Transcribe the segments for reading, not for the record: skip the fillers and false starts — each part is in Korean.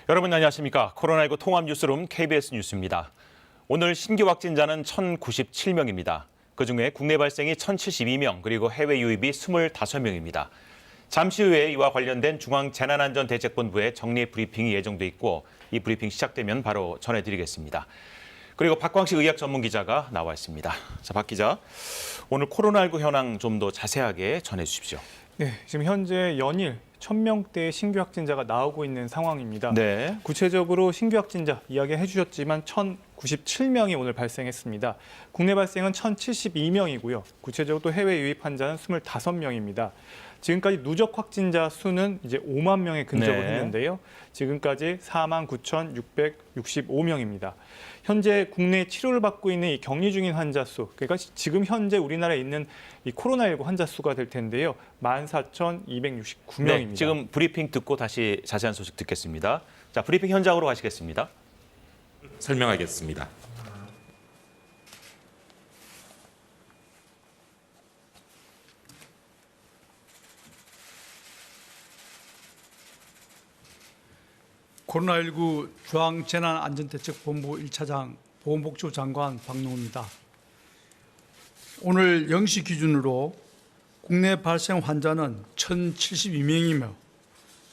여러분 안녕하십니까? 코로나19 통합 뉴스룸 KBS 뉴스입니다. 오늘 신규 확진자는 1,097명입니다. 그중에 국내 발생이 1,072명, 그리고 해외 유입이 25명입니다. 잠시 후에 이와 관련된 중앙재난안전대책본부의 정례 브리핑이 예정돼 있고 이 브리핑 시작되면 바로 전해드리겠습니다. 그리고 박광식 의학 전문 기자가 나와 있습니다. 자, 박 기자, 오늘 코로나19 현황 좀 더 자세하게 전해주십시오. 네, 지금 현재 연일 1,000명대의 신규 확진자가 나오고 있는 상황입니다. 네. 구체적으로 신규 확진자 이야기해 주셨지만 1,097명이 오늘 발생했습니다. 국내 발생은 1,072명이고요. 구체적으로 또 해외 유입 환자는 25명입니다. 지금까지 누적 확진자 수는 이제 5만 명에 근접을 했는데요. 지금까지 49,665명입니다. 현재 국내 치료를 받고 있는 이 격리 중인 환자 수, 그러니까 지금 현재 우리나라에 있는 이 코로나19 환자 수가 될 텐데요. 14,269명입니다. 네, 지금 브리핑 듣고 다시 자세한 소식 듣겠습니다. 자, 브리핑 현장으로 가시겠습니다. 설명하겠습니다. 코로나19 중앙재난안전대책본부 1차장 보건복지부 장관 박농우입니다. 오늘 0시 기준으로 국내 발생 환자는 1,072명이며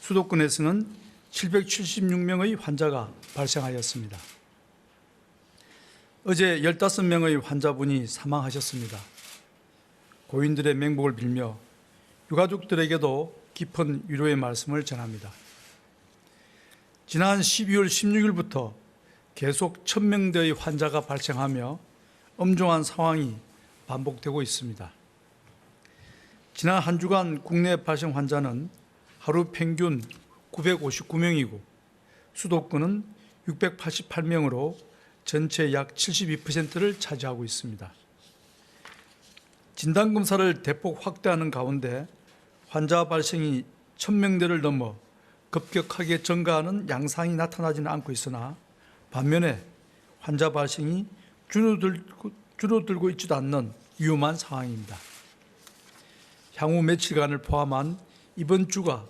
수도권에서는 776명의 환자가 발생하였습니다. 어제 15명의 환자분이 사망하셨습니다. 고인들의 명복을 빌며 유가족들에게도 깊은 위로의 말씀을 전합니다. 지난 12월 16일부터 계속 1,000명대의 환자가 발생하며 엄중한 상황이 반복되고 있습니다. 지난 한 주간 국내 발생 환자는 하루 평균 959명이고 수도권은 688명으로 전체 약 72%를 차지하고 있습니다. 진단검사를 대폭 확대하는 가운데 환자 발생이 1,000명대를 넘어 급격하게 증가하는 양상이 나타나지는 않고 있으나 반면에 환자 발생이 줄어들고 있지도 않는 위험한 상황입니다. 향후 며칠간을 포함한 이번 주가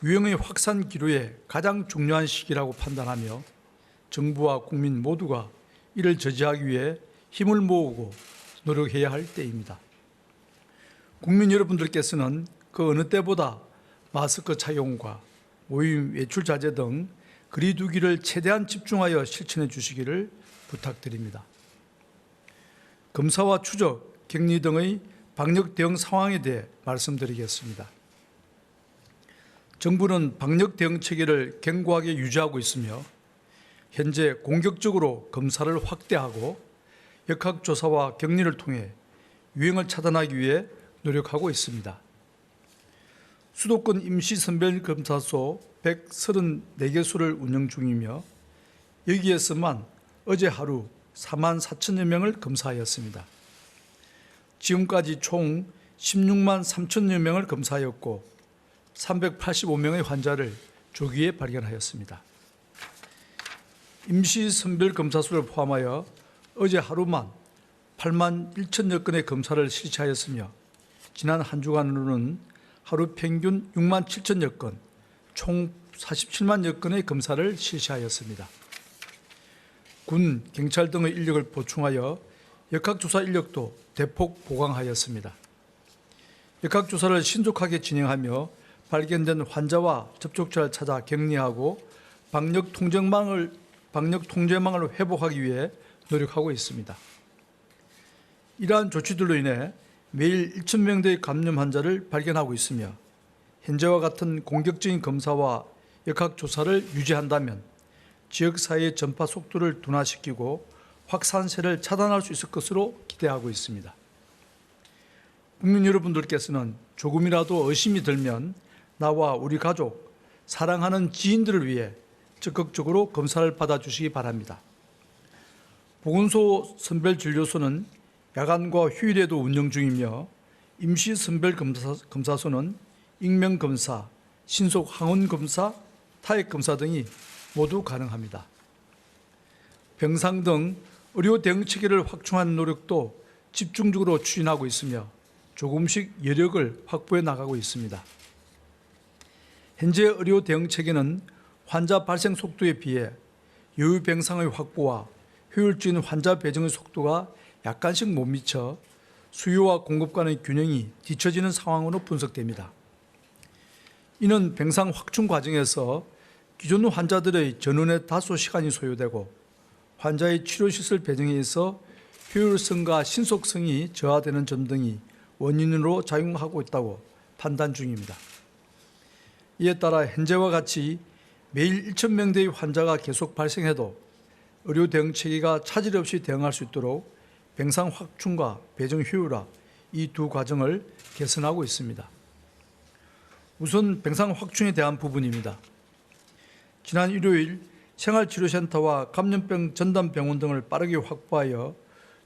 유행의 확산 기로에 가장 중요한 시기라고 판단하며 정부와 국민 모두가 이를 저지하기 위해 힘을 모으고 노력해야 할 때입니다. 국민 여러분들께서는 그 어느 때보다 마스크 착용과 모임 외출 자제 등 거리두기를 최대한 집중하여 실천해 주시기를 부탁드립니다. 검사와 추적, 격리 등의 방역 대응 상황에 대해 말씀드리겠습니다. 정부는 방역 대응 체계를 견고하게 유지하고 있으며 현재 공격적으로 검사를 확대하고 역학조사와 격리를 통해 유행을 차단하기 위해 노력하고 있습니다. 수도권 임시선별검사소 134개소를 운영 중이며 여기에서만 어제 하루 4만 4천여 명을 검사하였습니다. 지금까지 총 16만 3천여 명을 검사하였고 385명의 환자를 조기에 발견하였습니다. 임시선별검사소를 포함하여 어제 하루만 8만 1천여 건의 검사를 실시하였으며 지난 한 주간으로는 하루 평균 6만 7천여 건, 총 47만여 건의 검사를 실시하였습니다. 군, 경찰 등의 인력을 보충하여 역학조사 인력도 대폭 보강하였습니다. 역학조사를 신속하게 진행하며 발견된 환자와 접촉자를 찾아 격리하고 방역 통제망을 회복하기 위해 노력하고 있습니다. 이러한 조치들로 인해 매일 1,000명대의 감염 환자를 발견하고 있으며 현재와 같은 공격적인 검사와 역학조사를 유지한다면 지역사회의 전파 속도를 둔화시키고 확산세를 차단할 수 있을 것으로 기대하고 있습니다. 국민 여러분들께서는 조금이라도 의심이 들면 나와 우리 가족, 사랑하는 지인들을 위해 적극적으로 검사를 받아주시기 바랍니다. 보건소 선별진료소는 야간과 휴일에도 운영 중이며 임시선별검사소는 익명검사, 신속항원검사, 타액검사 등이 모두 가능합니다. 병상 등 의료 대응 체계를 확충하는 노력도 집중적으로 추진하고 있으며 조금씩 여력을 확보해 나가고 있습니다. 현재 의료 대응 체계는 환자 발생 속도에 비해 여유병상의 확보와 효율적인 환자 배정의 속도가 약간씩 못 미쳐 수요와 공급 간의 균형이 뒤처지는 상황으로 분석됩니다. 이는 병상 확충 과정에서 기존 환자들의 전원에 다소 시간이 소요되고 환자의 치료시설 배정에 있어 효율성과 신속성이 저하되는 점 등이 원인으로 작용하고 있다고 판단 중입니다. 이에 따라 현재와 같이 매일 1,000명대의 환자가 계속 발생해도 의료 대응 체계가 차질 없이 대응할 수 있도록 병상 확충과 배정 효율화 이 두 과정을 개선하고 있습니다. 우선 병상 확충에 대한 부분입니다. 지난 일요일 생활치료센터와 감염병 전담병원 등을 빠르게 확보하여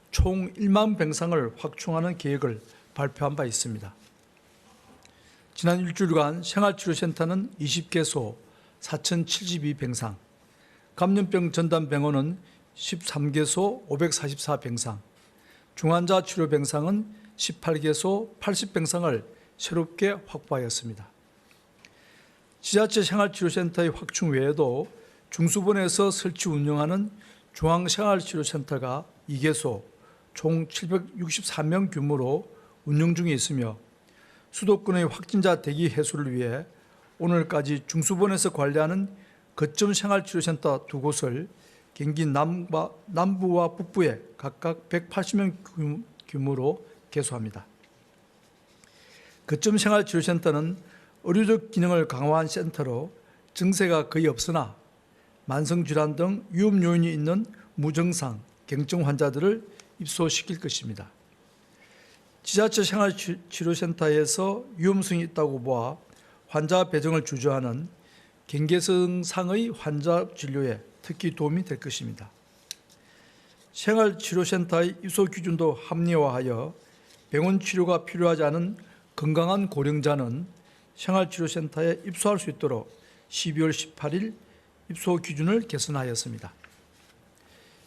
총 1만 병상을 확충하는 계획을 발표한 바 있습니다. 지난 일주일간 생활치료센터는 20개소 4,072병상, 감염병 전담병원은 13개소 544병상, 중환자 치료병상은 18개소 80병상을 새롭게 확보하였습니다. 지자체 생활치료센터의 확충 외에도 중수본에서 설치 운영하는 중앙생활치료센터가 2개소 총 763명 규모로 운영 중에 있으며 수도권의 확진자 대기 해소를 위해 오늘까지 중수본에서 관리하는 거점 생활치료센터 2곳을 경기 남부와 북부에 각각 180명 규모로 개소합니다. 거점 생활치료센터는 의료적 기능을 강화한 센터로 증세가 거의 없으나 만성질환 등 위험 요인이 있는 무증상, 경증 환자들을 입소시킬 것입니다. 지자체 생활치료센터에서 위험성이 있다고 보아 환자 배정을 주저하는 경계성상의 환자 진료에 특히 도움이 될 것입니다. 생활치료센터의 입소 기준도 합리화하여 병원 치료가 필요하지 않은 건강한 고령자는 생활치료센터에 입소할 수 있도록 12월 18일 입소 기준을 개선하였습니다.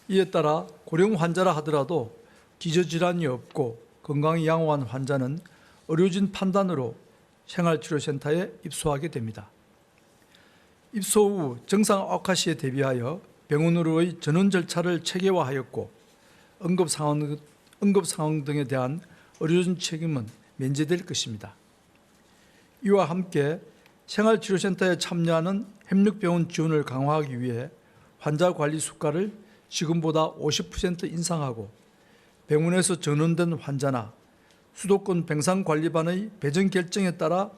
이에 따라 고령 환자라 하더라도 기저질환이 없고 건강이 양호한 환자는 의료진 판단으로 생활치료센터에 입소하게 됩니다. 입소 후 증상 악화 시에 대비하여 병원으로의 전원 절차를 체계화하였고 응급 상황 등에 대한 의료진 책임은 면제될 것입니다. 이와 함께 생활치료센터에 참여하는 협력병원 지원을 강화하기 위해 환자 관리 수가를 지금보다 50% 인상하고 병원에서 전원된 환자나 수도권 병상관리반의 배정 결정에 따라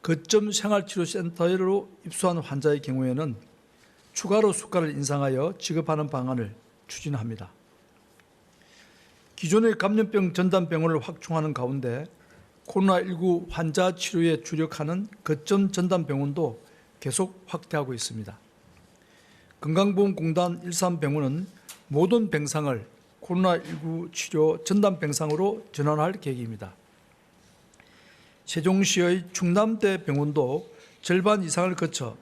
거점 생활치료센터로 입소한 환자의 경우에는 추가로 수가를 인상하여 지급하는 방안을 추진합니다. 기존의 감염병 전담병원을 확충하는 가운데 코로나19 환자 치료에 주력하는 거점 전담병원도 계속 확대하고 있습니다. 건강보험공단 일산병원은 모든 병상을 코로나19 치료 전담병상으로 전환할 계획입니다. 세종시의 충남대 병원도 절반 이상을 거쳐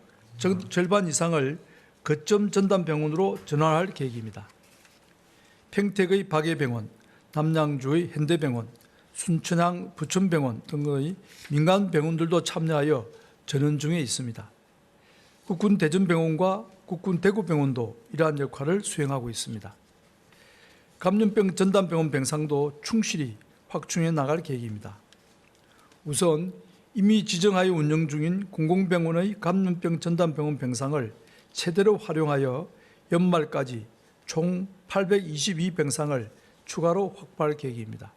절반 이상을 거점 전담병원으로 전환할 계획입니다. 평택의 박예병원, 남양주의 현대병원, 순천향 부천병원 등의 민간 병원들도 참여하여 전원 중에 있습니다. 국군 대전병원과 국군 대구병원도 이러한 역할을 수행하고 있습니다. 감염병 전담병원 병상도 충실히 확충해 나갈 계획입니다. 우선 이미 지정하여 운영 중인 공공병원의 감염병 전담병원 병상을 최대로 활용하여 연말까지 총 822병상을 추가로 확보할 계획입니다.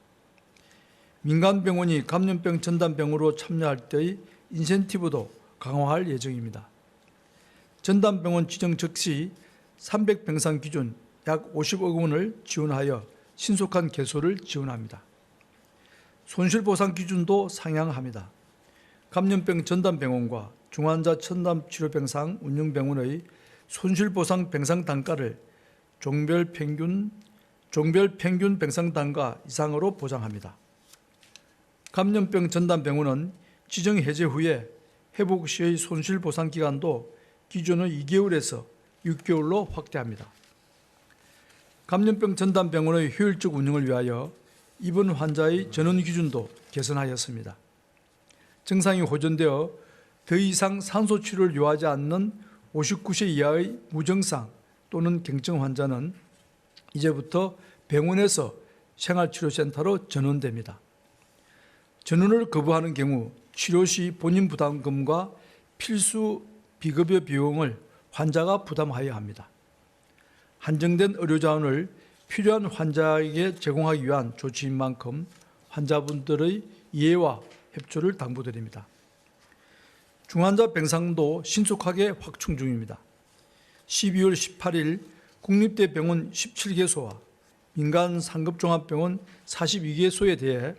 민간병원이 감염병 전담병원으로 참여할 때의 인센티브도 강화할 예정입니다. 전담병원 지정 즉시 300병상 기준 약 50억 원을 지원하여 신속한 개소를 지원합니다. 손실보상 기준도 상향합니다. 감염병 전담병원과 중환자 전담치료병상 운영병원의 손실보상 병상 단가를 종별 평균 병상 단가 이상으로 보장합니다. 감염병 전담병원은 지정 해제 후에 회복 시의 손실보상 기간도 기존의 2개월에서 6개월로 확대합니다. 감염병 전담병원의 효율적 운영을 위하여 입원 환자의 전원 기준도 개선하였습니다. 증상이 호전되어 더 이상 산소 치료를 요하지 않는 59세 이하의 무증상 또는 경증 환자는 이제부터 병원에서 생활치료센터로 전원됩니다. 전원을 거부하는 경우 치료 시 본인 부담금과 필수 비급여 비용을 환자가 부담하여야 합니다. 한정된 의료 자원을 필요한 환자에게 제공하기 위한 조치인 만큼 환자분들의 이해와 협조를 당부드립니다. 중환자 병상도 신속하게 확충 중입니다. 12월 18일 국립대병원 17개소와 민간 상급종합병원 42개소에 대해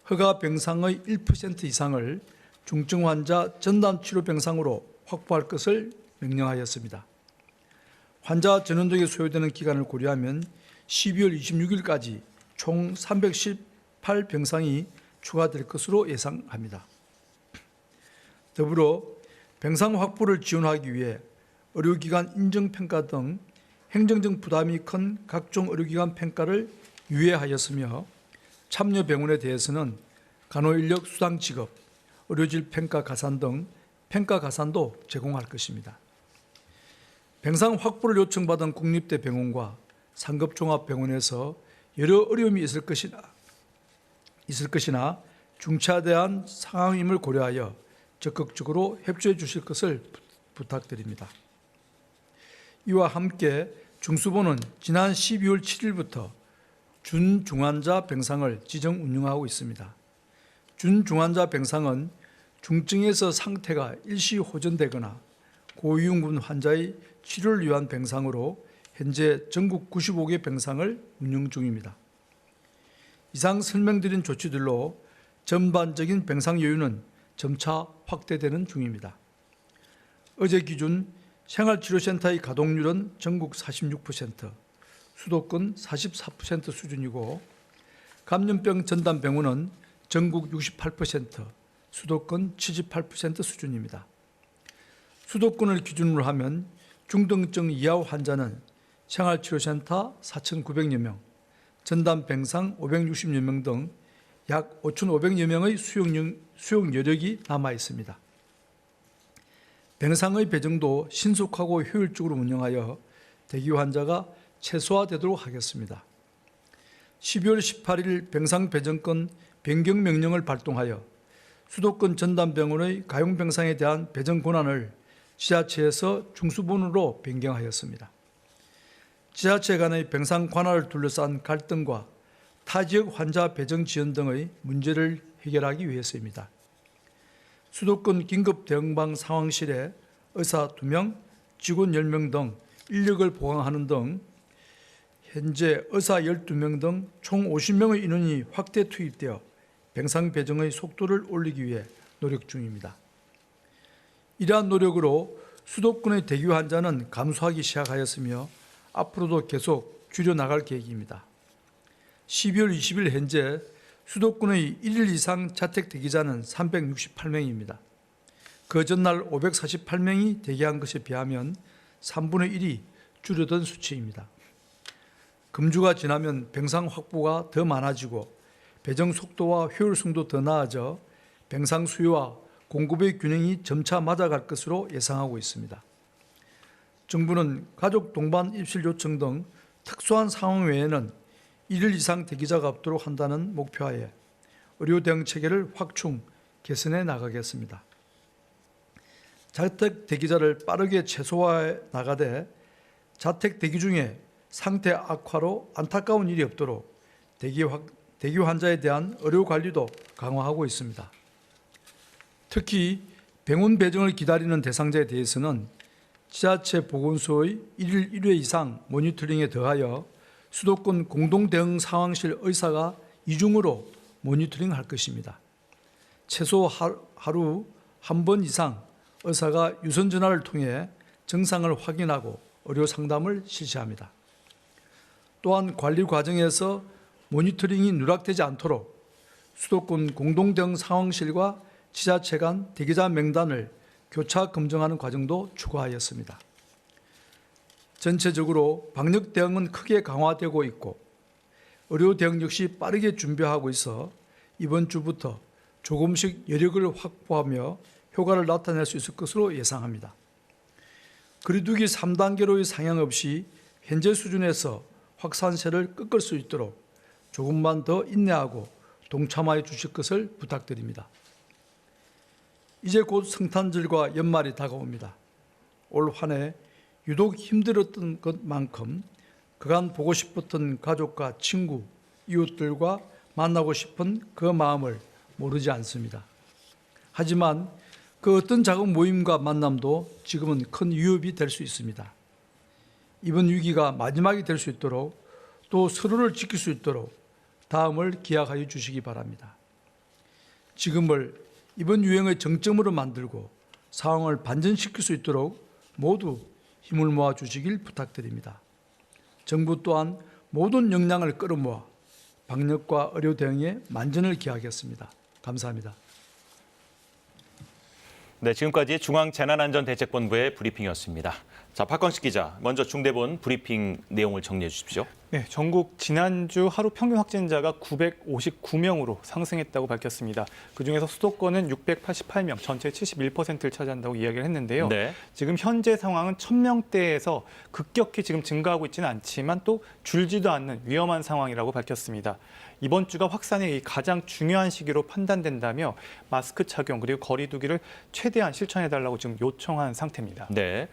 허가 병상의 1% 이상을 중증 환자 전담 치료 병상으로 확보할 것을 명령하였습니다. 환자 전원적에 소요되는 기간을 고려하면 12월 26일까지 총 318병상이 추가될 것으로 예상합니다. 더불어 병상 확보를 지원하기 위해 의료기관 인정평가 등 행정적 부담이 큰 각종 의료기관 평가를 유예하였으며 참여 병원에 대해서는 간호인력 수당 지급, 의료질 평가 가산 등 평가 가산도 제공할 것입니다. 병상 확보를 요청받은 국립대병원과 상급종합병원에서 여러 어려움이 있을 것이나 중차대한 상황임을 고려하여 적극적으로 협조해 주실 것을 부탁드립니다. 이와 함께 중수본은 지난 12월 7일부터 준중환자 병상을 지정 운영하고 있습니다. 준중환자 병상은 중증에서 상태가 일시 호전되거나 고위험군 환자의 치료를 위한 병상으로 현재 전국 95개 병상을 운영 중입니다. 이상 설명드린 조치들로 전반적인 병상 여유는 점차 확대되는 중입니다. 어제 기준 생활치료센터의 가동률은 전국 46%, 수도권 44% 수준이고 감염병 전담병원은 전국 68%, 수도권 78% 수준입니다. 수도권을 기준으로 하면 중등증 이하 환자는 생활치료센터 4,900여 명, 전담병상 560여 명 등 약 5,500여 명의 수용 여력이 남아 있습니다. 병상의 배정도 신속하고 효율적으로 운영하여 대기 환자가 최소화되도록 하겠습니다. 12월 18일 병상 배정권 변경 명령을 발동하여 수도권 전담병원의 가용병상에 대한 배정 권한을 지자체에서 중수본으로 변경하였습니다. 지자체 간의 병상 관할을 둘러싼 갈등과 타지역 환자 배정 지연 등의 문제를 해결하기 위해서입니다. 수도권 긴급대응방 상황실에 의사 2명, 직원 10명 등 인력을 보강하는 등 현재 의사 12명 등 총 50명의 인원이 확대 투입되어 병상 배정의 속도를 올리기 위해 노력 중입니다. 이러한 노력으로 수도권의 대기 환자는 감소하기 시작하였으며 앞으로도 계속 줄여나갈 계획입니다. 12월 20일 현재 수도권의 1일 이상 자택 대기자는 368명입니다. 그 전날 548명이 대기한 것에 비하면 3분의 1이 줄어든 수치입니다. 금주가 지나면 병상 확보가 더 많아지고 배정 속도와 효율성도 더 나아져 병상 수요와 공급의 균형이 점차 맞아갈 것으로 예상하고 있습니다. 정부는 가족 동반 입실 요청 등 특수한 상황 외에는 1일 이상 대기자가 없도록 한다는 목표하에 의료 대응 체계를 확충, 개선해 나가겠습니다. 자택 대기자를 빠르게 최소화해 나가되 자택 대기 중에 상태 악화로 안타까운 일이 없도록 대기 환자에 대한 의료 관리도 강화하고 있습니다. 특히 병원 배정을 기다리는 대상자에 대해서는 지자체 보건소의 1일 1회 이상 모니터링에 더하여 수도권 공동대응 상황실 의사가 이중으로 모니터링할 것입니다. 최소 하루 한 번 이상 의사가 유선 전화를 통해 증상을 확인하고 의료 상담을 실시합니다. 또한 관리 과정에서 모니터링이 누락되지 않도록 수도권 공동대응 상황실과 지자체 간 대기자 명단을 교차 검증하는 과정도 추가하였습니다. 전체적으로 방역 대응은 크게 강화되고 있고 의료 대응 역시 빠르게 준비하고 있어 이번 주부터 조금씩 여력을 확보하며 효과를 나타낼 수 있을 것으로 예상합니다. 거리두기 3단계로의 상향 없이 현재 수준에서 확산세를 꺾을 수 있도록 조금만 더 인내하고 동참하여 주실 것을 부탁드립니다. 이제 곧 성탄절과 연말이 다가옵니다. 올 한 해 유독 힘들었던 것만큼 그간 보고 싶었던 가족과 친구, 이웃들과 만나고 싶은 그 마음을 모르지 않습니다. 하지만 그 어떤 작은 모임과 만남도 지금은 큰 위협이 될 수 있습니다. 이번 위기가 마지막이 될 수 있도록 또 서로를 지킬 수 있도록 다음을 기약하여 주시기 바랍니다. 지금을 이번 유행의 정점으로 만들고 상황을 반전시킬 수 있도록 모두 힘을 모아 주시길 부탁드립니다. 정부 또한 모든 역량을 끌어모아 방역과 의료 대응에 만전을 기하겠습니다. 감사합니다. 네, 지금까지 중앙재난안전대책본부의 브리핑이었습니다. 자, 박광식 기자, 먼저 중대본 브리핑 내용을 정리해 주십시오. 네, 전국 지난주 하루 평균 확진자가 959명으로 상승했다고 밝혔습니다. 그중에서 수도권은 688명, 전체 71%를 차지한다고 이야기를 했는데요. 네. 지금 현재 상황은 1000명대에서 급격히 지금 증가하고 있지는 않지만 또 줄지도 않는 위험한 상황이라고 밝혔습니다. 이번 주가 확산의 가장 중요한 시기로 판단된다며 마스크 착용 그리고 거리 두기를 최대한 실천해달라고 지금 요청한 상태입니다. 네.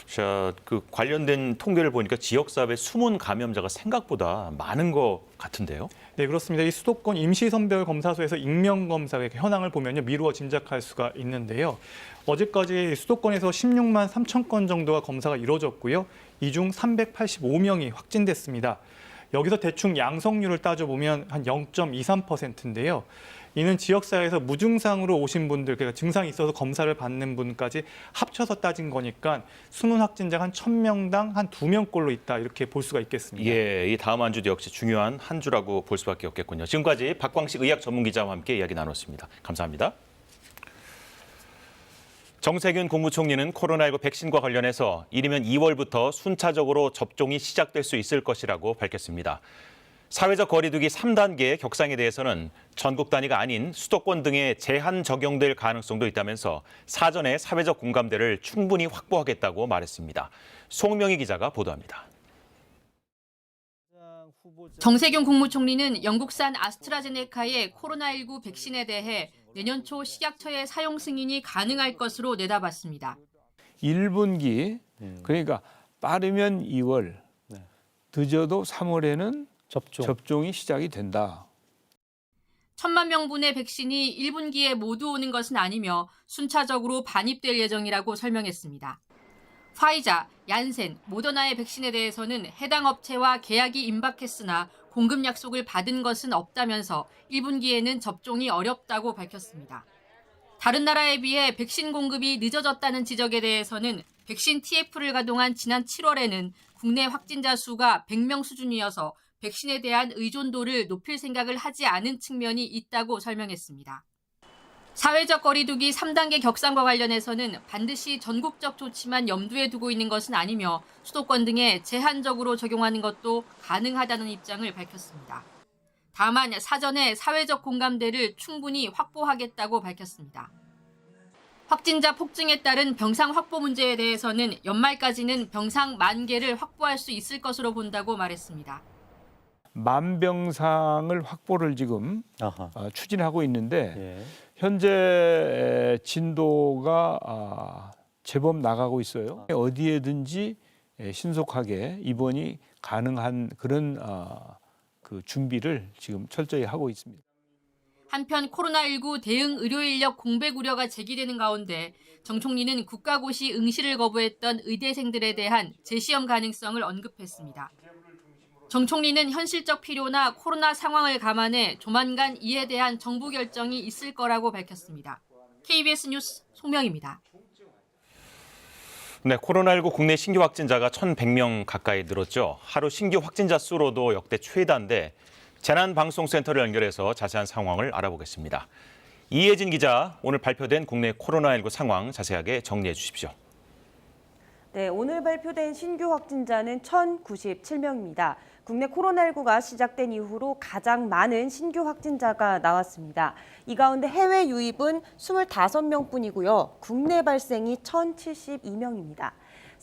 자, 그 관련된 통계를 보니까 지역사회 숨은 감염자가 생각보다 많은 것 같은데요. 네, 그렇습니다. 이 수도권 임시선별검사소에서 익명검사의 현황을 보면요, 미루어 짐작할 수가 있는데요. 어제까지 수도권에서 16만 3천 건 정도가 검사가 이루어졌고요. 이 중 385명이 확진됐습니다. 여기서 대충 양성률을 따져보면 한 0.23%인데요. 이는 지역사회에서 무증상으로 오신 분들, 그러니까 증상이 있어서 검사를 받는 분까지 합쳐서 따진 거니까 숨은 확진자가 한 1000명당 한 2명꼴로 있다, 이렇게 볼 수가 있겠습니다. 예, 이 다음 한 주도 역시 중요한 한 주라고 볼 수밖에 없겠군요. 지금까지 박광식 의학 전문 기자와 함께 이야기 나눴습니다. 감사합니다. 정세균 국무총리는 코로나19 백신과 관련해서 이르면 2월부터 순차적으로 접종이 시작될 수 있을 것이라고 밝혔습니다. 사회적 거리두기 3단계 격상에 대해서는 전국 단위가 아닌 수도권 등에 제한 적용될 가능성도 있다면서 사전에 사회적 공감대를 충분히 확보하겠다고 말했습니다. 송명희 기자가 보도합니다. 정세균 국무총리는 영국산 아스트라제네카의 코로나19 백신에 대해 내년 초 식약처의 사용 승인이 가능할 것으로 내다봤습니다. 1분기, 그러니까 빠르면 2월, 늦어도 3월에는 접종이 시작이 된다. 1000만 명분의 백신이 1분기에 모두 오는 것은 아니며 순차적으로 반입될 예정이라고 설명했습니다. 화이자, 얀센, 모더나의 백신에 대해서는 해당 업체와 계약이 임박했으나 공급 약속을 받은 것은 없다면서 1분기에는 접종이 어렵다고 밝혔습니다. 다른 나라에 비해 백신 공급이 늦어졌다는 지적에 대해서는 백신 TF를 가동한 지난 7월에는 국내 확진자 수가 100명 수준이어서 백신에 대한 의존도를 높일 생각을 하지 않은 측면이 있다고 설명했습니다. 사회적 거리두기 3단계 격상과 관련해서는 반드시 전국적 조치만 염두에 두고 있는 것은 아니며 수도권 등에 제한적으로 적용하는 것도 가능하다는 입장을 밝혔습니다. 다만 사전에 사회적 공감대를 충분히 확보하겠다고 밝혔습니다. 확진자 폭증에 따른 병상 확보 문제에 대해서는 연말까지는 병상 10,000개를 확보할 수 있을 것으로 본다고 말했습니다. 만병상을 확보를 지금 추진하고 있는데 현재 진도가 제법 나가고 있어요. 어디에든지 신속하게 입원이 가능한 그런 그 준비를 지금 철저히 하고 있습니다. 한편 코로나19 대응 의료 인력 공백 우려가 제기되는 가운데 정 총리는 국가고시 응시를 거부했던 의대생들에 대한 재시험 가능성을 언급했습니다. 정 총리는 현실적 필요나 코로나 상황을 감안해 조만간 이에 대한 정부 결정이 있을 거라고 밝혔습니다. KBS 뉴스 송명입니다. 네, 코로나19 국내 신규 확진자가 1,100명 가까이 늘었죠. 하루 신규 확진자 수로도 역대 최다인데 재난방송센터를 연결해서 자세한 상황을 알아보겠습니다. 이혜진 기자, 오늘 발표된 국내 코로나19 상황 자세하게 정리해 주십시오. 네, 오늘 발표된 신규 확진자는 1,097명입니다. 국내 코로나19가 시작된 이후로 가장 많은 신규 확진자가 나왔습니다. 이 가운데 해외 유입은 25명뿐이고요. 국내 발생이 1,072명입니다.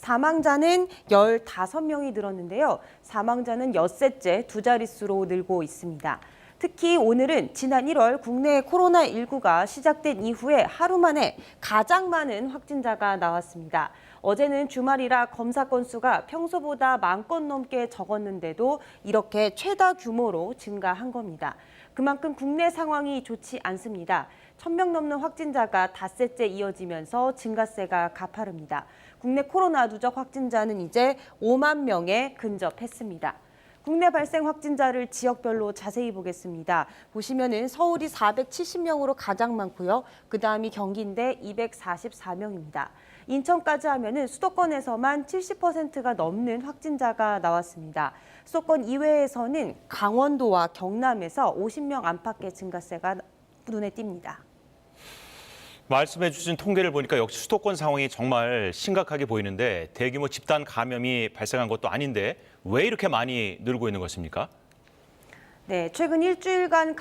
사망자는 15명이 늘었는데요. 사망자는 엿새째 두 자릿수로 늘고 있습니다. 특히 오늘은 지난 1월 국내 코로나19가 시작된 이후에 하루 만에 가장 많은 확진자가 나왔습니다. 어제는 주말이라 검사 건수가 평소보다 10,000건 넘게 적었는데도 이렇게 최다 규모로 증가한 겁니다. 그만큼 국내 상황이 좋지 않습니다. 1,000명 넘는 확진자가 닷새째 이어지면서 증가세가 가파릅니다. 국내 코로나 누적 확진자는 이제 5만 명에 근접했습니다. 국내 발생 확진자를 지역별로 자세히 보겠습니다. 보시면은 서울이 470명으로 가장 많고요. 그다음이 경기인데 244명입니다. 인천까지 하면은 수도권에서만 70%가 넘는 확진자가 나왔습니다. 수도권 이외에서는 강원도와 경남에서 50명 안팎의 증가세가 눈에 띕니다. 말씀해 주신 통계를 보니까 역시 수도권 상황이 정말 심각하게 보이는데 대규모 집단 감염이 발생한 것도 아닌데 왜 이렇게 많이 늘고 있는 것입니까? 네, 최근 2주일간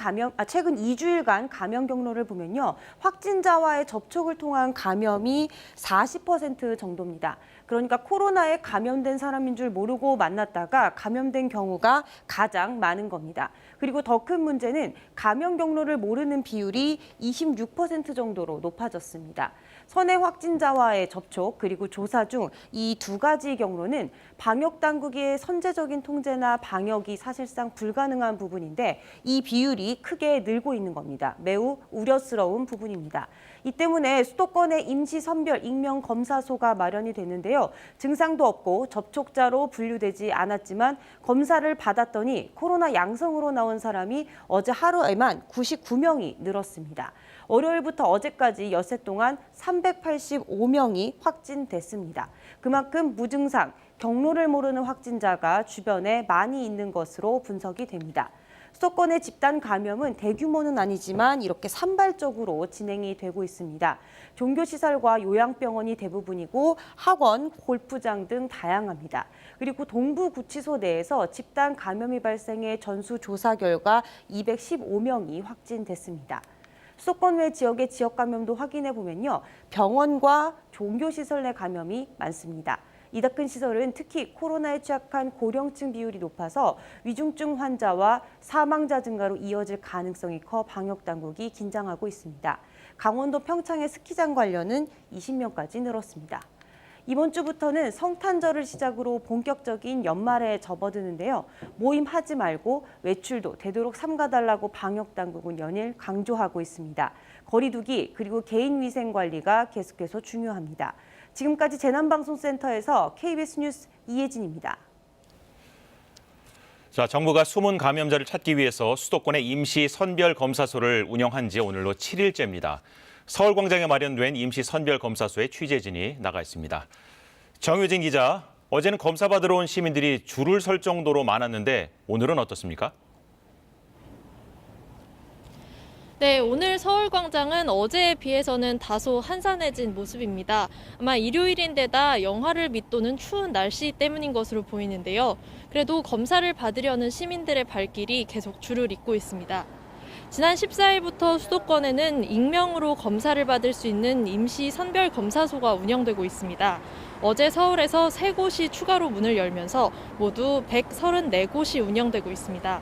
감염 경로를 보면요. 확진자와의 접촉을 통한 감염이 40% 정도입니다. 그러니까 코로나에 감염된 사람인 줄 모르고 만났다가 감염된 경우가 가장 많은 겁니다. 그리고 더 큰 문제는 감염 경로를 모르는 비율이 26% 정도로 높아졌습니다. 선해 확진자와의 접촉 그리고 조사 중 이 두 가지 경로는 방역 당국의 선제적인 통제나 방역이 사실상 불가능한 부분인데 이 비율이 크게 늘고 있는 겁니다. 매우 우려스러운 부분입니다. 이 때문에 수도권에 임시 선별 익명 검사소가 마련이 됐는데요. 증상도 없고 접촉자로 분류되지 않았지만 검사를 받았더니 코로나 양성으로 나온 사람이 어제 하루에만 99명이 늘었습니다. 월요일부터 어제까지 엿새 동안 385명이 확진됐습니다. 그만큼 무증상, 경로를 모르는 확진자가 주변에 많이 있는 것으로 분석이 됩니다. 수도권의 집단 감염은 대규모는 아니지만 이렇게 산발적으로 진행이 되고 있습니다. 종교시설과 요양병원이 대부분이고 학원, 골프장 등 다양합니다. 그리고 동부구치소 내에서 집단 감염이 발생해 전수조사 결과 215명이 확진됐습니다. 수도권 외 지역의 지역 감염도 확인해 보면요. 병원과 종교시설 내 감염이 많습니다. 이다큰 시설은 특히 코로나에 취약한 고령층 비율이 높아서 위중증 환자와 사망자 증가로 이어질 가능성이 커 방역당국이 긴장하고 있습니다. 강원도 평창의 스키장 관련은 20명까지 늘었습니다. 이번 주부터는 성탄절을 시작으로 본격적인 연말에 접어드는데요. 모임하지 말고 외출도 되도록 삼가달라고 방역당국은 연일 강조하고 있습니다. 거리 두기 그리고 개인 위생 관리가 계속해서 중요합니다. 지금까지 재난방송센터에서 KBS 뉴스 이혜진입니다. 자, 정부가 숨은 감염자를 찾기 위해서 수도권에 임시 선별 검사소를 운영한 지 오늘로 7일째입니다. 서울광장에 마련된 임시 선별 검사소에 취재진이 나가 있습니다. 정유진 기자, 어제는 검사 받으러 온 시민들이 줄을 설 정도로 많았는데 오늘은 어떻습니까? 네, 오늘 서울광장은 어제에 비해서는 다소 한산해진 모습입니다. 아마 일요일인데다 영하를 밑도는 추운 날씨 때문인 것으로 보이는데요. 그래도 검사를 받으려는 시민들의 발길이 계속 줄을 잇고 있습니다. 지난 14일부터 수도권에는 익명으로 검사를 받을 수 있는 임시 선별 검사소가 운영되고 있습니다. 어제 서울에서 3곳이 추가로 문을 열면서 모두 134곳이 운영되고 있습니다.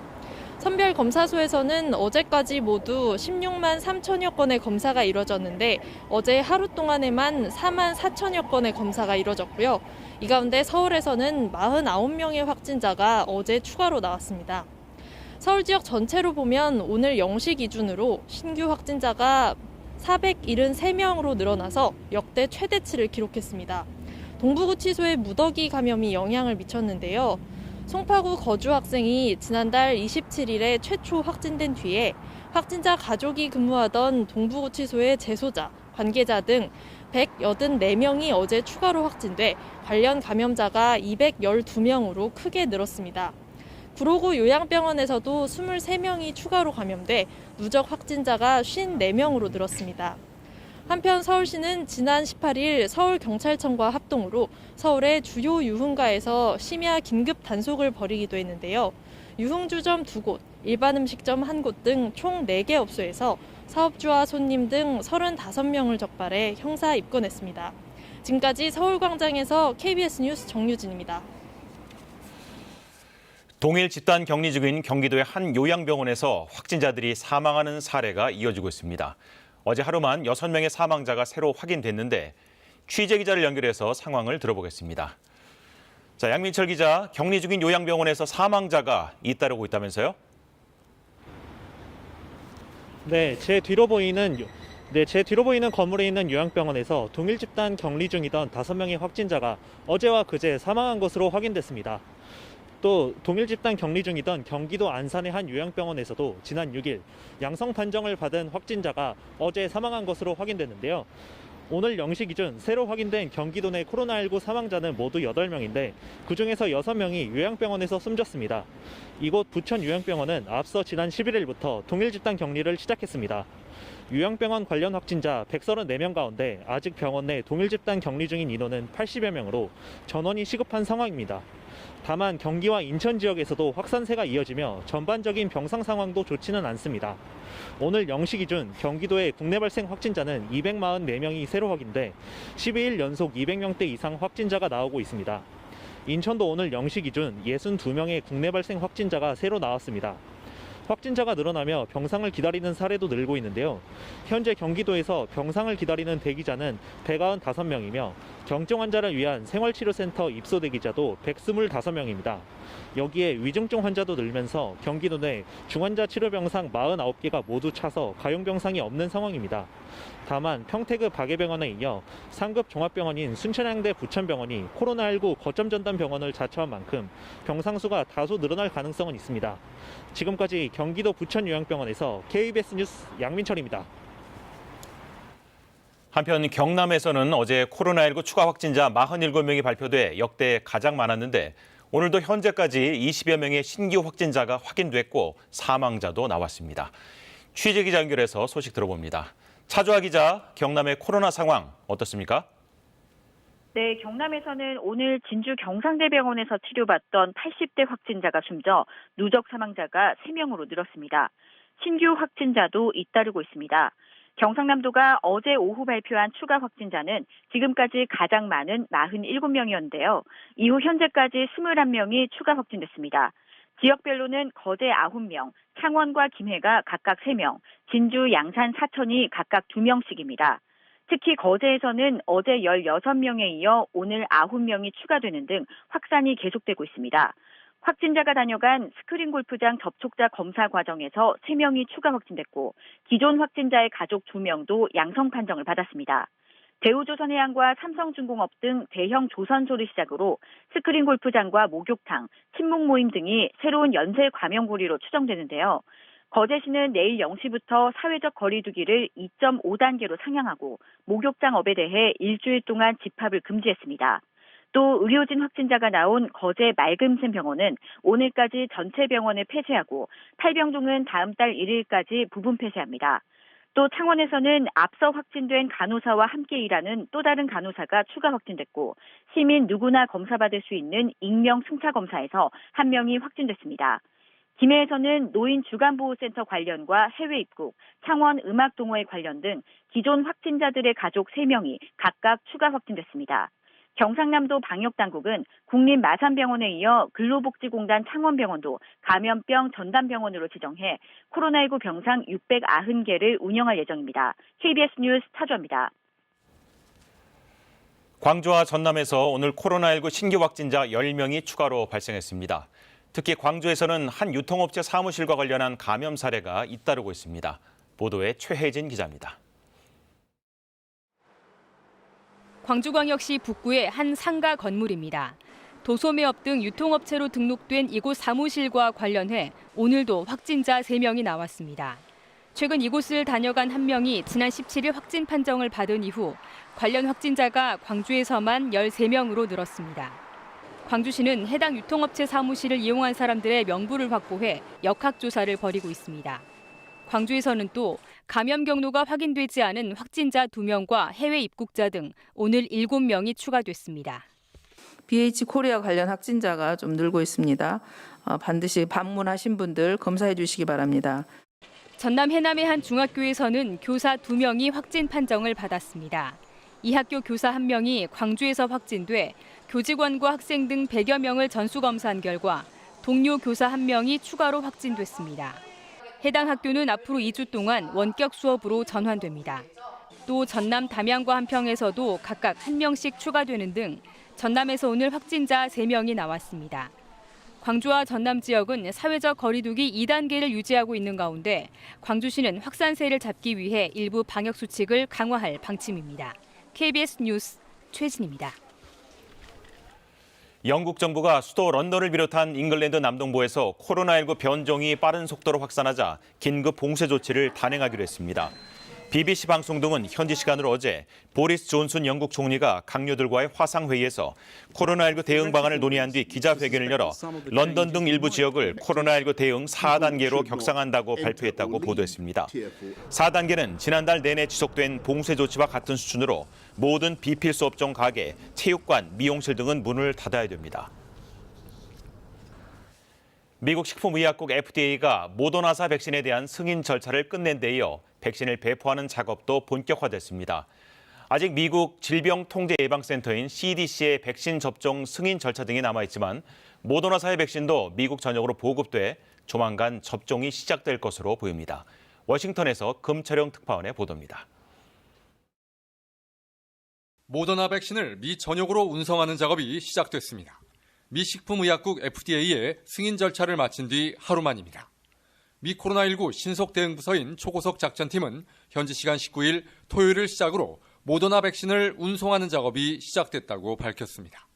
선별 검사소에서는 어제까지 모두 16만 3천여 건의 검사가 이뤄졌는데 어제 하루 동안에만 4만 4천여 건의 검사가 이뤄졌고요. 이 가운데 서울에서는 49명의 확진자가 어제 추가로 나왔습니다. 서울 지역 전체로 보면 오늘 0시 기준으로 신규 확진자가 473명으로 늘어나서 역대 최대치를 기록했습니다. 동부구치소의 무더기 감염이 영향을 미쳤는데요. 송파구 거주 학생이 지난달 27일에 최초 확진된 뒤에 확진자 가족이 근무하던 동부구치소의 재소자, 관계자 등 184명이 어제 추가로 확진돼 관련 감염자가 212명으로 크게 늘었습니다. 구로구 요양병원에서도 23명이 추가로 감염돼 누적 확진자가 54명으로 늘었습니다. 한편 서울시는 지난 18일 서울경찰청과 합동으로 서울의 주요 유흥가에서 심야 긴급 단속을 벌이기도 했는데요. 유흥주점 2곳, 일반 음식점 1곳 등 총 4개 업소에서 사업주와 손님 등 35명을 적발해 형사 입건했습니다. 지금까지 서울광장에서 KBS 뉴스 정유진입니다. 동일 집단 격리 중인 경기도의 한 요양병원에서 확진자들이 사망하는 사례가 이어지고 있습니다. 어제 하루만 6명의 사망자가 새로 확인됐는데 취재 기자를 연결해서 상황을 들어보겠습니다. 자, 양민철 기자, 격리 중인 요양병원에서 사망자가 잇따르고 있다면서요? 네, 제 뒤로 보이는 건물에 있는 요양병원에서 동일 집단 격리 중이던 5명의 확진자가 어제와 그제 사망한 것으로 확인됐습니다. 또 동일 집단 격리 중이던 경기도 안산의 한 요양병원에서도 지난 6일 양성 판정을 받은 확진자가 어제 사망한 것으로 확인됐는데요. 오늘 0시 기준 새로 확인된 경기도 내 코로나19 사망자는 모두 8명인데 그중에서 6명이 요양병원에서 숨졌습니다. 이곳 부천 요양병원은 앞서 지난 11일부터 동일 집단 격리를 시작했습니다. 요양병원 관련 확진자 134명 가운데 아직 병원 내 동일 집단 격리 중인 인원은 80여 명으로 전원이 시급한 상황입니다. 다만 경기와 인천 지역에서도 확산세가 이어지며 전반적인 병상 상황도 좋지는 않습니다. 오늘 0시 기준 경기도의 국내 발생 확진자는 244명이 새로 확인돼 12일 연속 200명대 이상 확진자가 나오고 있습니다. 인천도 오늘 0시 기준 62명의 국내 발생 확진자가 새로 나왔습니다. 확진자가 늘어나며 병상을 기다리는 사례도 늘고 있는데요. 현재 경기도에서 병상을 기다리는 대기자는 195명이며 경증 환자를 위한 생활치료센터 입소 대기자도 125명입니다. 여기에 위중증 환자도 늘면서 경기도 내 중환자 치료병상 49개가 모두 차서 가용병상이 없는 상황입니다. 다만 평택의 박예병원에 이어 상급 종합병원인 순천향대 부천병원이 코로나19 거점 전담 병원을 자처한 만큼 병상 수가 다소 늘어날 가능성은 있습니다. 지금까지 경기도 부천 요양병원에서 KBS 뉴스 양민철입니다. 한편 경남에서는 어제 코로나19 추가 확진자 47명이 발표돼 역대 가장 많았는데 오늘도 현재까지 20여 명의 신규 확진자가 확인됐고 사망자도 나왔습니다. 취재 기자 연결해서 소식 들어봅니다. 차주아 기자, 경남의 코로나 상황 어떻습니까? 네, 경남에서는 오늘 진주 경상대병원에서 치료받던 80대 확진자가 숨져 누적 사망자가 3명으로 늘었습니다. 신규 확진자도 잇따르고 있습니다. 경상남도가 어제 오후 발표한 추가 확진자는 지금까지 가장 많은 47명이었는데요. 이후 현재까지 21명이 추가 확진됐습니다. 지역별로는 거제 9명, 창원과 김해가 각각 3명, 진주, 양산, 사천이 각각 2명씩입니다. 특히 거제에서는 어제 16명에 이어 오늘 9명이 추가되는 등 확산이 계속되고 있습니다. 확진자가 다녀간 스크린 골프장 접촉자 검사 과정에서 3명이 추가 확진됐고 기존 확진자의 가족 2명도 양성 판정을 받았습니다. 대우조선해양과 삼성중공업 등 대형 조선소를 시작으로 스크린 골프장과 목욕탕, 친목 모임 등이 새로운 연쇄 감염고리로 추정되는데요. 거제시는 내일 0시부터 사회적 거리 두기를 2.5단계로 상향하고 목욕장업에 대해 일주일 동안 집합을 금지했습니다. 또 의료진 확진자가 나온 거제 맑음샘 병원은 오늘까지 전체 병원을 폐쇄하고 탈병동은 다음 달 1일까지 부분 폐쇄합니다. 또 창원에서는 앞서 확진된 간호사와 함께 일하는 또 다른 간호사가 추가 확진됐고 시민 누구나 검사받을 수 있는 익명 승차 검사에서 1명이 확진됐습니다. 김해에서는 노인 주간보호센터 관련과 해외 입국, 창원 음악동호회 관련 등 기존 확진자들의 가족 3명이 각각 추가 확진됐습니다. 경상남도 방역당국은 국립마산병원에 이어 근로복지공단 창원병원도 감염병 전담병원으로 지정해 코로나19 병상 690개를 운영할 예정입니다. KBS 뉴스 차주아입니다. 광주와 전남에서 오늘 코로나19 신규 확진자 10명이 추가로 발생했습니다. 특히 광주에서는 한 유통업체 사무실과 관련한 감염 사례가 잇따르고 있습니다. 보도에 최혜진 기자입니다. 광주광역시 북구의 한 상가 건물입니다. 도소매업 등 유통업체로 등록된 이곳 사무실과 관련해 오늘도 확진자 3명이 나왔습니다. 최근 이곳을 다녀간 한 명이 지난 17일 확진 판정을 받은 이후 관련 확진자가 광주에서만 13명으로 늘었습니다. 광주시는 해당 유통업체 사무실을 이용한 사람들의 명부를 확보해 역학조사를 벌이고 있습니다. 광주에서는 또 감염 경로가 확인되지 않은 확진자 2명과 해외 입국자 등 오늘 7명이 추가됐습니다. BH 코리아 관련 확진자가 좀 늘고 있습니다. 반드시 방문하신 분들 검사해 주시기 바랍니다. 전남 해남의 한 중학교에서는 교사 2명이 확진 판정을 받았습니다. 이 학교 교사 1명이 광주에서 확진돼 교직원과 학생 등 100여 명을 전수검사한 결과 동료 교사 1명이 추가로 확진됐습니다. 해당 학교는 앞으로 2주 동안 원격 수업으로 전환됩니다. 또 전남 담양과 한평에서도 각각 1명씩 추가되는 등 전남에서 오늘 확진자 3명이 나왔습니다. 광주와 전남 지역은 사회적 거리두기 2단계를 유지하고 있는 가운데 광주시는 확산세를 잡기 위해 일부 방역 수칙을 강화할 방침입니다. KBS 뉴스 최진입니다. 영국 정부가 수도 런던을 비롯한 잉글랜드 남동부에서 코로나19 변종이 빠른 속도로 확산하자 긴급 봉쇄 조치를 단행하기로 했습니다. BBC 방송 등은 현지 시간으로 어제 보리스 존슨 영국 총리가 강요들과의 화상회의에서 코로나19 대응 방안을 논의한 뒤 기자회견을 열어 런던 등 일부 지역을 코로나19 대응 4단계로 격상한다고 발표했다고 보도했습니다. 4단계는 지난달 내내 지속된 봉쇄 조치와 같은 수준으로 모든 비필수 업종 가게, 체육관, 미용실 등은 문을 닫아야 됩니다. 미국 식품의약국 FDA가 모더나사 백신에 대한 승인 절차를 끝낸 데 이어 백신을 배포하는 작업도 본격화됐습니다. 아직 미국 질병통제예방센터인 CDC의 백신 접종 승인 절차 등이 남아있지만 모더나사의 백신도 미국 전역으로 보급돼 조만간 접종이 시작될 것으로 보입니다. 워싱턴에서 금철영 특파원의 보도입니다. 모더나 백신을 미 전역으로 운송하는 작업이 시작됐습니다. 미 식품의약국 FDA의 승인 절차를 마친 뒤 하루 만입니다. 미 코로나19 신속 대응 부서인 초고속 작전팀은 현지 시간 19일 토요일을 시작으로 모더나 백신을 운송하는 작업이 시작됐다고 밝혔습니다.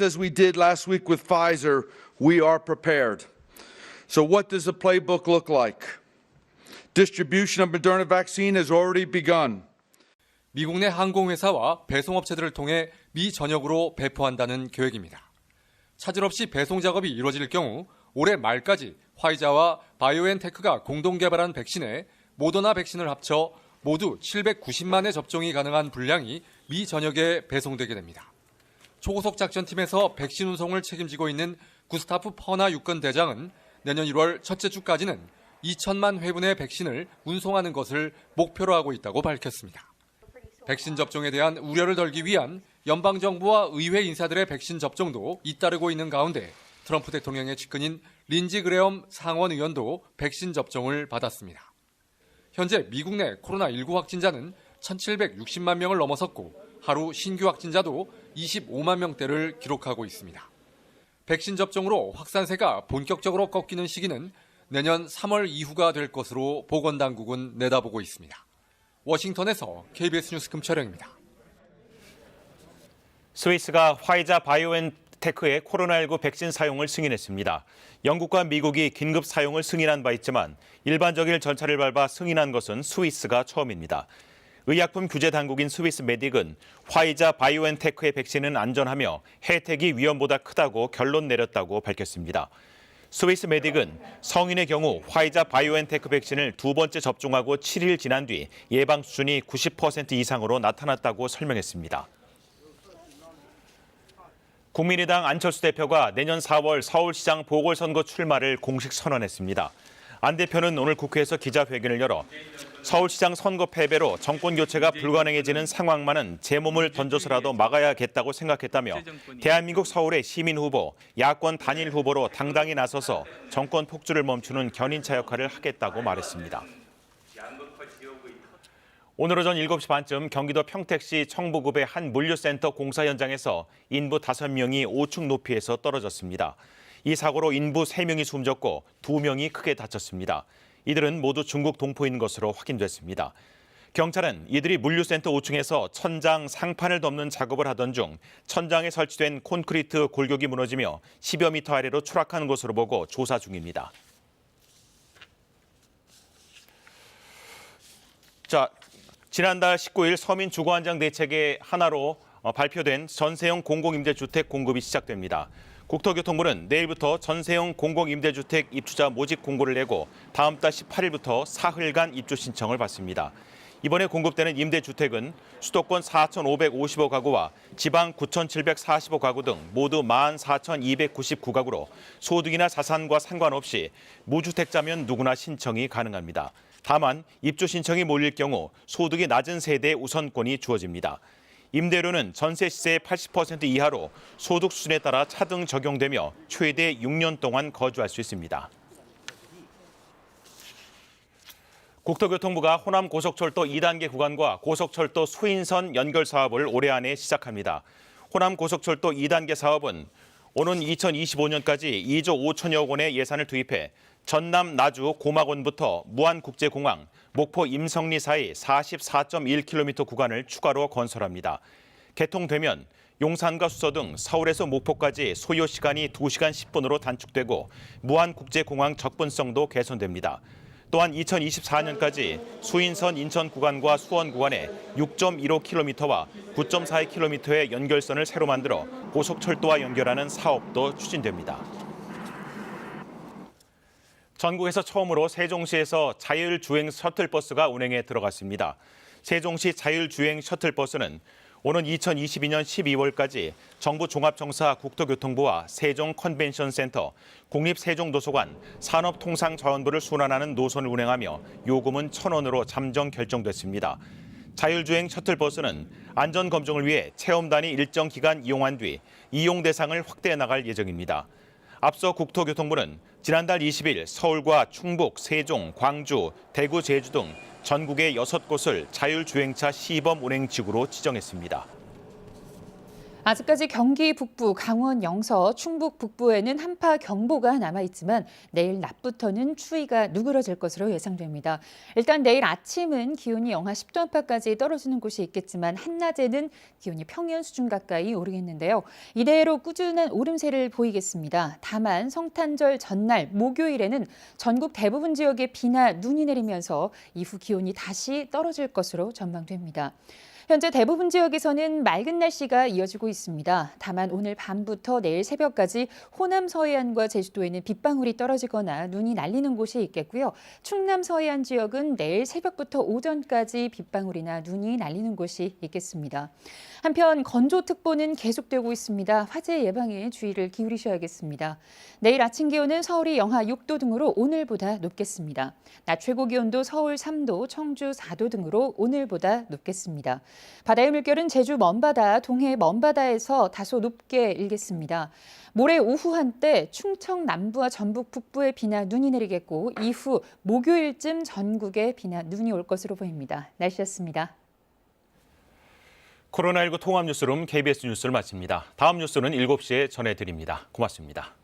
As we did last week with Pfizer, we are prepared. So what does the playbook look like? Distribution of Moderna vaccine has already begun. 미국 내 항공회사와 배송업체들을 통해 미 전역으로 배포한다는 계획입니다. 차질 없이 배송 작업이 이루어질 경우 올해 말까지 화이자와 바이오엔테크가 공동 개발한 백신에 모더나 백신을 합쳐 모두 790만 회 접종이 가능한 분량이 미 전역에 배송되게 됩니다. 초고속 작전팀에서 백신 운송을 책임지고 있는 구스타프 퍼나 육군 대장은 내년 1월 첫째 주까지는 2천만 회분의 백신을 운송하는 것을 목표로 하고 있다고 밝혔습니다. 백신 접종에 대한 우려를 덜기 위한 연방정부와 의회 인사들의 백신 접종도 잇따르고 있는 가운데 트럼프 대통령의 측근인 린지 그레엄 상원 의원도 백신 접종을 받았습니다. 현재 미국 내 코로나19 확진자는 1,760만 명을 넘어섰고 하루 신규 확진자도 25만 명대를 기록하고 있습니다. 백신 접종으로 확산세가 본격적으로 꺾이는 시기는 내년 3월 이후가 될 것으로 보건당국은 내다보고 있습니다. 워싱턴에서 KBS 뉴스 금철영입니다. 스위스가 화이자 바이오엔테크의 코로나19 백신 사용을 승인했습니다. 영국과 미국이 긴급 사용을 승인한 바 있지만 일반적인 절차를 밟아 승인한 것은 스위스가 처음입니다. 의약품 규제 당국인 스위스 메딕은 화이자 바이오엔테크의 백신은 안전하며 혜택이 위험보다 크다고 결론 내렸다고 밝혔습니다. 스위스 메딕은 성인의 경우 화이자 바이오엔테크 백신을 두 번째 접종하고 7일 지난 뒤 예방 수준이 90% 이상으로 나타났다고 설명했습니다. 국민의당 안철수 대표가 내년 4월 서울시장 보궐선거 출마를 공식 선언했습니다. 안 대표는 오늘 국회에서 기자회견을 열어 서울시장 선거 패배로 정권 교체가 불가능해지는 상황만은 제 몸을 던져서라도 막아야겠다고 생각했다며 대한민국 서울의 시민 후보, 야권 단일 후보로 당당히 나서서 정권 폭주를 멈추는 견인차 역할을 하겠다고 말했습니다. 오늘 오전 7시 반쯤 경기도 평택시 청부급의 한 물류센터 공사 현장에서 인부 5명이 5층 높이에서 떨어졌습니다. 이 사고로 인부 3명이 숨졌고 2명이 크게 다쳤습니다. 이들은 모두 중국 동포인 것으로 확인됐습니다. 경찰은 이들이 물류센터 5층에서 천장 상판을 덮는 작업을 하던 중 천장에 설치된 콘크리트 골격이 무너지며 10여 미터 아래로 추락한 것으로 보고 조사 중입니다. 지난달 19일 서민주거안정 대책의 하나로 발표된 전세형 공공임대주택 공급이 시작됩니다. 국토교통부는 내일부터 전세형 공공임대주택 입주자 모집 공고를 내고 다음 달 18일부터 사흘간 입주 신청을 받습니다. 이번에 공급되는 임대주택은 수도권 4,550호 가구와 지방 9,745 가구 등 모두 14,299가구로 소득이나 자산과 상관없이 무주택자면 누구나 신청이 가능합니다. 다만 입주 신청이 몰릴 경우 소득이 낮은 세대에 우선권이 주어집니다. 임대료는 전세 시세의 80% 이하로 소득 수준에 따라 차등 적용되며 최대 6년 동안 거주할 수 있습니다. 국토교통부가 호남 고속철도 2단계 구간과 고속철도 수인선 연결 사업을 올해 안에 시작합니다. 호남 고속철도 2단계 사업은 오는 2025년까지 2조 5천여 원의 예산을 투입해 전남 나주 고막원부터 무안국제공항, 목포 임성리 사이 44.1km 구간을 추가로 건설합니다. 개통되면 용산과 수서 등 서울에서 목포까지 소요 시간이 2시간 10분으로 단축되고 무안국제공항 접근성도 개선됩니다. 또한 2024년까지 수인선 인천 구간과 수원 구간에 6.15km와 9.42km의 연결선을 새로 만들어 고속철도와 연결하는 사업도 추진됩니다. 전국에서 처음으로 세종시에서 자율주행 셔틀버스가 운행에 들어갔습니다. 세종시 자율주행 셔틀버스는 오는 2022년 12월까지 정부 종합청사 국토교통부와 세종 컨벤션센터, 국립세종도서관, 산업통상자원부를 순환하는 노선을 운행하며 요금은 1,000원으로 잠정 결정됐습니다. 자율주행 셔틀버스는 안전검증을 위해 체험단이 일정 기간 이용한 뒤 이용 대상을 확대해 나갈 예정입니다. 앞서 국토교통부는 지난달 20일 서울과 충북, 세종, 광주, 대구, 제주 등 전국의 6곳을 자율주행차 시범 운행지구로 지정했습니다. 아직까지 경기 북부, 강원 영서, 충북 북부에는 한파 경보가 남아있지만 내일 낮부터는 추위가 누그러질 것으로 예상됩니다. 일단 내일 아침은 기온이 영하 10도 안팎까지 떨어지는 곳이 있겠지만 한낮에는 기온이 평년 수준 가까이 오르겠는데요. 이대로 꾸준한 오름세를 보이겠습니다. 다만 성탄절 전날 목요일에는 전국 대부분 지역에 비나 눈이 내리면서 이후 기온이 다시 떨어질 것으로 전망됩니다. 현재 대부분 지역에서는 맑은 날씨가 이어지고 있습니다. 다만 오늘 밤부터 내일 새벽까지 호남 서해안과 제주도에는 빗방울이 떨어지거나 눈이 날리는 곳이 있겠고요. 충남 서해안 지역은 내일 새벽부터 오전까지 빗방울이나 눈이 날리는 곳이 있겠습니다. 한편 건조특보는 계속되고 있습니다. 화재 예방에 주의를 기울이셔야겠습니다. 내일 아침 기온은 서울이 영하 6도 등으로 오늘보다 높겠습니다. 낮 최고 기온도 서울 3도, 청주 4도 등으로 오늘보다 높겠습니다. 바다의 물결은 제주 먼바다, 동해 먼바다에서 다소 높게 일겠습니다. 모레 오후 한때 충청 남부와 전북 북부에 비나 눈이 내리겠고 이후 목요일쯤 전국에 비나 눈이 올 것으로 보입니다. 날씨였습니다. 코로나19 통합 뉴스룸 KBS 뉴스를 마칩니다. 다음 뉴스는 7시에 전해드립니다. 고맙습니다.